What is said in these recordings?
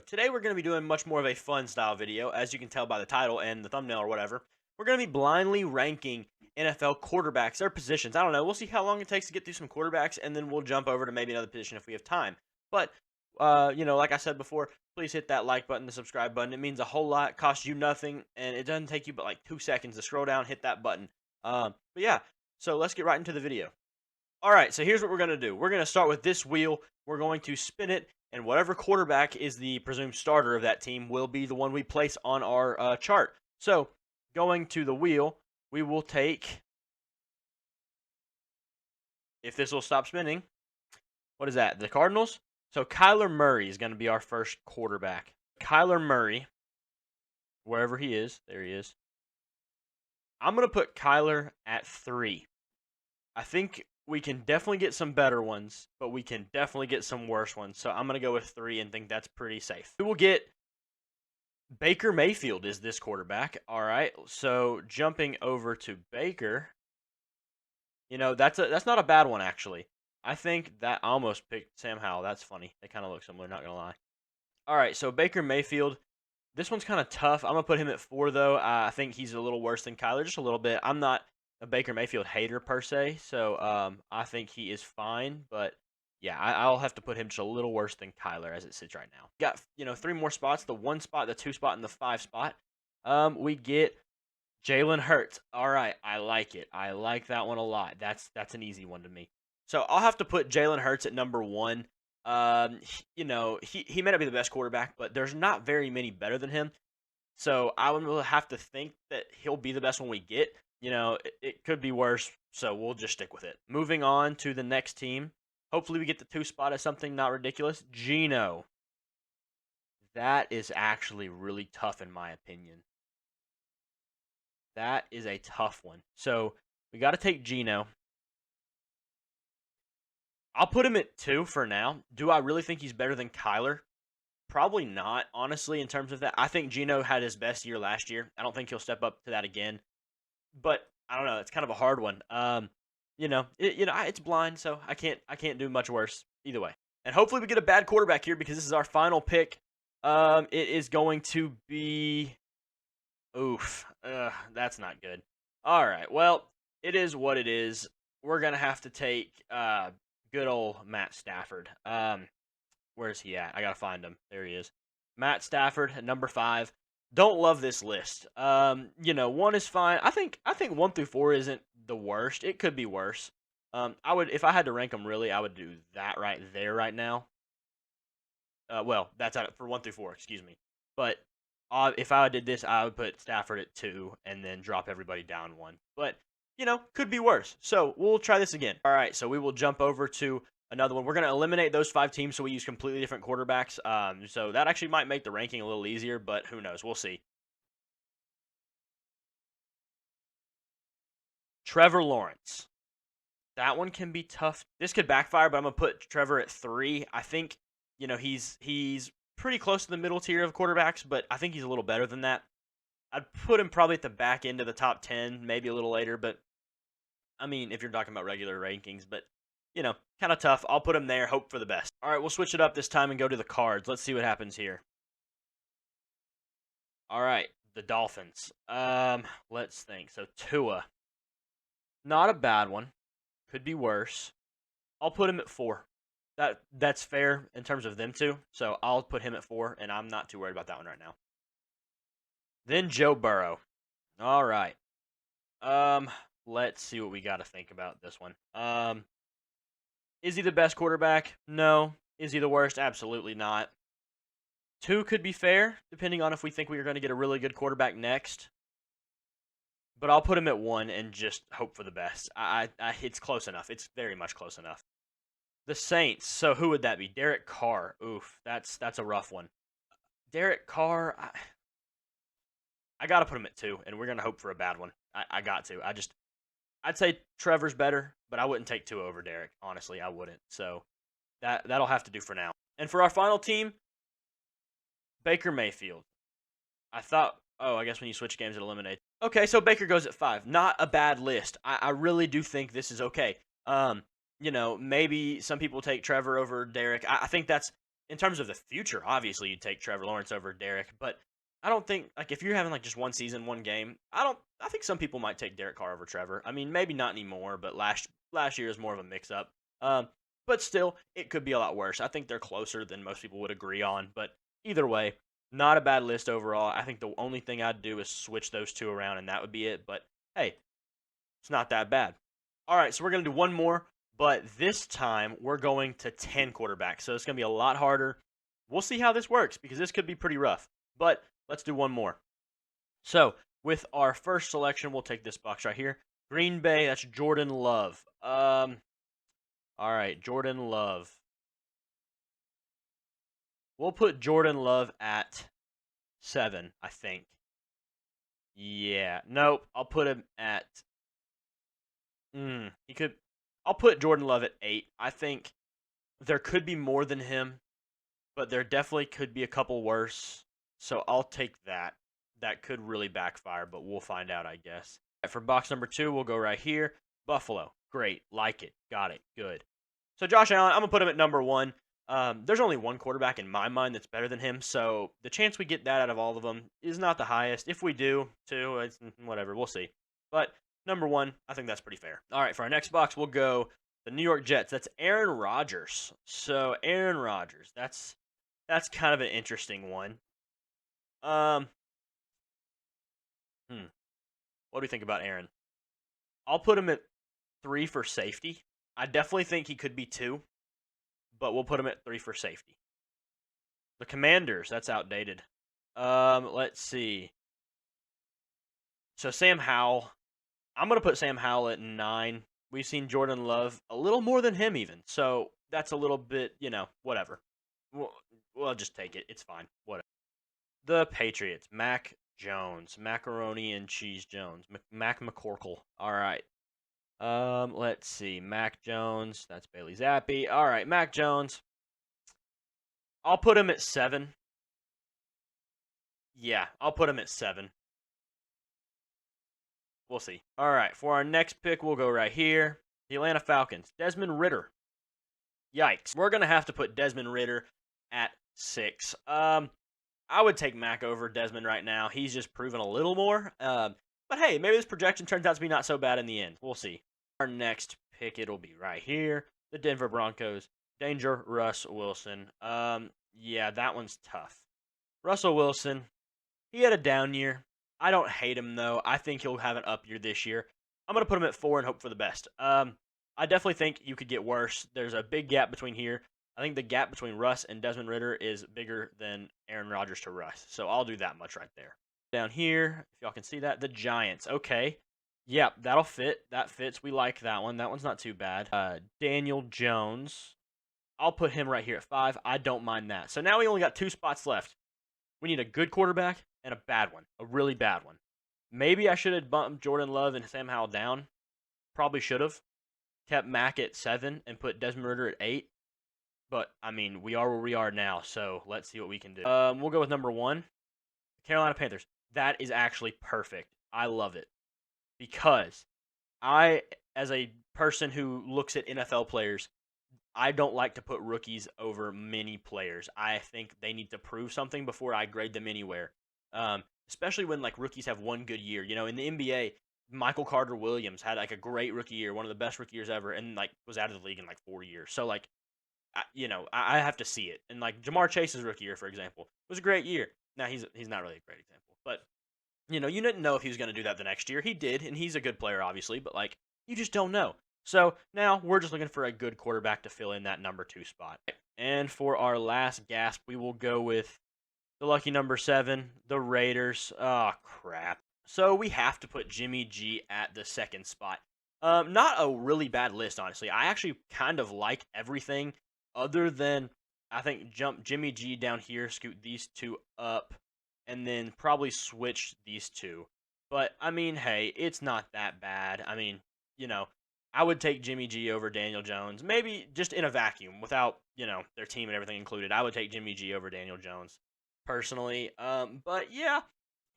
today we're going to be doing much more of a fun style video, as you can tell by the title and the thumbnail or whatever. We're going to be blindly ranking NFL quarterbacks, their positions. I don't know. We'll see how long it takes to get through some quarterbacks, and then we'll jump over to maybe another position if we have time. But, like I said before, please hit that like button, the subscribe button. It means a whole lot, costs you nothing, and it doesn't take you but like 2 seconds to scroll down, hit that button. But yeah, so let's get right into the video. All right, so here's what we're going to do. We're going to start with this wheel. We're going to spin it, and whatever quarterback is the presumed starter of that team will be the one we place on our chart. So, going to the wheel, we will take, if this will stop spinning, what is that? The Cardinals? So, Kyler Murray is going to be our first quarterback. Kyler Murray, wherever he is, there he is. I'm going to put Kyler at 3. I think we can definitely get some better ones, but we can definitely get some worse ones. So I'm going to go with 3 and think that's pretty safe. We will get Baker Mayfield is this quarterback. All right, so jumping over to Baker, that's not a bad one, actually. I think that I almost picked Sam Howell. That's funny. They kind of look similar, not going to lie. All right, so Baker Mayfield. This one's kind of tough. I'm going to put him at 4, though. I think he's a little worse than Kyler, just a little bit. I'm not a Baker Mayfield hater per se, so I think he is fine, but yeah, I'll have to put him just a little worse than Kyler as it sits right now. Got 3 more spots: the 1 spot, the 2 spot, and the 5 spot. We get Jalen Hurts. All right, I like it. I like that one a lot. That's an easy one to me. So I'll have to put Jalen Hurts at number 1. He may not be the best quarterback, but there's not very many better than him. So I would have to think that he'll be the best one we get. It could be worse, so we'll just stick with it. Moving on to the next team. Hopefully we get the 2 spot as something not ridiculous. Geno. That is actually really tough in my opinion. That is a tough one. So we got to take Geno. I'll put him at 2 for now. Do I really think he's better than Kyler? Probably not, honestly, in terms of that. I think Geno had his best year last year. I don't think he'll step up to that again. But I don't know. It's kind of a hard one. It's blind, so I can't do much worse either way. And hopefully we get a bad quarterback here because this is our final pick. It is going to be, that's not good. All right, well, it is what it is. We're gonna have to take good old Matt Stafford. Where's he at? I gotta find him. There he is. Matt Stafford at number 5. Don't love this list. 1 is fine. I think 1 through 4 isn't the worst. It could be worse. I would, if I had to rank them really, I would do that right there right now. That's for 1 through 4. Excuse me. But if I did this, I would put Stafford at 2 and then drop everybody down 1. But could be worse. So we'll try this again. All right. So we will jump over to another one. We're going to eliminate those 5 teams, so we use completely different quarterbacks. So that actually might make the ranking a little easier, but who knows? We'll see. Trevor Lawrence. That one can be tough. This could backfire, but I'm going to put Trevor at 3. I think, he's pretty close to the middle tier of quarterbacks, but I think he's a little better than that. I'd put him probably at the back end of the top 10, maybe a little later, but I mean, if you're talking about regular rankings, but kind of tough. I'll put him there, hope for the best. All right, we'll switch it up this time and go to the Cards. Let's see what happens here. All right, the Dolphins. Let's think. So Tua. Not a bad one. Could be worse. I'll put him at 4. That's fair in terms of them two. So I'll put him at 4, and I'm not too worried about that one right now. Then Joe Burrow. All right. Let's see what we got to think about this one. Is he the best quarterback? No. Is he the worst? Absolutely not. 2 could be fair, depending on if we think we are going to get a really good quarterback next. But I'll put him at 1 and just hope for the best. It's close enough. It's very much close enough. The Saints. So who would that be? Derek Carr. Oof, that's a rough one. Derek Carr. I got to put him at 2, and we're going to hope for a bad one. I got to. I'd say Trevor's better, but I wouldn't take 2 over Derek. Honestly, I wouldn't. So that'll have to do for now. And for our final team, Baker Mayfield. I guess when you switch games, it eliminates. Okay, so Baker goes at 5. Not a bad list. I really do think this is okay. Maybe some people take Trevor over Derek. I think that's in terms of the future, obviously you'd take Trevor Lawrence over Derek, but I don't think like if you're having like just one season, one game, I think some people might take Derek Carr over Trevor. I mean, maybe not anymore, but last year is more of a mix up. Um, but still, it could be a lot worse. I think they're closer than most people would agree on, but either way, not a bad list overall. I think the only thing I'd do is switch those two around and that would be it, but hey, it's not that bad. All right, so we're going to do one more, but this time we're going to 10 quarterbacks. So it's going to be a lot harder. We'll see how this works because this could be pretty rough. But let's do one more. So with our first selection, we'll take this box right here. Green Bay, that's Jordan Love. All right, Jordan Love. We'll put Jordan Love at 7, I think. Yeah, nope. I'll put him at he could. I'll put Jordan Love at 8. I think there could be more than him, but there definitely could be a couple worse. So I'll take that. That could really backfire, but we'll find out, I guess. Right, for box number 2, we'll go right here. Buffalo. Great. Like it. Got it. Good. So Josh Allen, I'm going to put him at number 1. There's only one quarterback in my mind that's better than him, so the chance we get that out of all of them is not the highest. If we do, too, it's whatever. We'll see. But number 1, I think that's pretty fair. All right, for our next box, we'll go the New York Jets. That's Aaron Rodgers. So Aaron Rodgers, that's kind of an interesting one. What do you think about Aaron? I'll put him at 3 for safety. I definitely think he could be 2, but we'll put him at 3 for safety. The Commanders, that's outdated. Let's see. So Sam Howell, I'm going to put Sam Howell at 9. We've seen Jordan Love a little more than him even. So that's a little bit, whatever. We'll just take it. It's fine. Whatever. The Patriots, Mac Jones, Macaroni and Cheese Jones, Mac McCorkle. All right. Let's see. Mac Jones, that's Bailey Zappi. All right, Mac Jones. I'll put him at 7. Yeah, I'll put him at 7. We'll see. All right, for our next pick, we'll go right here. The Atlanta Falcons, Desmond Ridder. Yikes. We're going to have to put Desmond Ridder at 6. I would take Mac over Desmond right now. He's just proven a little more. But hey, maybe this projection turns out to be not so bad in the end. We'll see. Our next pick, it'll be right here. The Denver Broncos. Danger Russ Wilson. Yeah, that one's tough. Russell Wilson, he had a down year. I don't hate him, though. I think he'll have an up year this year. I'm going to put him at 4 and hope for the best. I definitely think you could get worse. There's a big gap between here. I think the gap between Russ and Desmond Ridder is bigger than Aaron Rodgers to Russ. So I'll do that much right there. Down here, if y'all can see that, the Giants. Okay. Yep, that'll fit. That fits. We like that one. That one's not too bad. Daniel Jones. I'll put him right here at 5. I don't mind that. So now we only got 2 spots left. We need a good quarterback and a bad one. A really bad one. Maybe I should have bumped Jordan Love and Sam Howell down. Probably should have. Kept Mac at 7 and put Desmond Ridder at 8. But, I mean, we are where we are now, so let's see what we can do. We'll go with number 1. Carolina Panthers. That is actually perfect. I love it. Because I, as a person who looks at NFL players, I don't like to put rookies over many players. I think they need to prove something before I grade them anywhere. Especially when, like, rookies have one good year. You know, in the NBA, Michael Carter-Williams had, like, a great rookie year, one of the best rookie years ever, and, like, was out of the league in, like, 4 years. So, like, I have to see it. And like Jamar Chase's rookie year, for example, was a great year. Now he's not really a great example, but you didn't know if he was going to do that the next year. He did, and he's a good player, obviously. But like you just don't know. So now we're just looking for a good quarterback to fill in that number 2 spot. And for our last gasp, we will go with the lucky number 7, the Raiders. Oh crap! So we have to put Jimmy G at the 2nd spot. Not a really bad list, honestly. I actually kind of like everything. Other than, I think, jump Jimmy G down here, scoot these 2 up, and then probably switch these 2. But, I mean, hey, it's not that bad. I mean, I would take Jimmy G over Daniel Jones. Maybe just in a vacuum, without, their team and everything included. I would take Jimmy G over Daniel Jones, personally. But, yeah,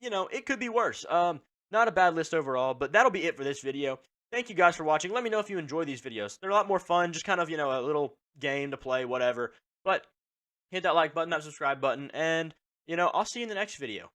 it could be worse. Not a bad list overall, but that'll be it for this video. Thank you guys for watching. Let me know if you enjoy these videos. They're a lot more fun, just kind of, a little game to play, whatever. But Hit that like button, that subscribe button, and I'll see you in the next video.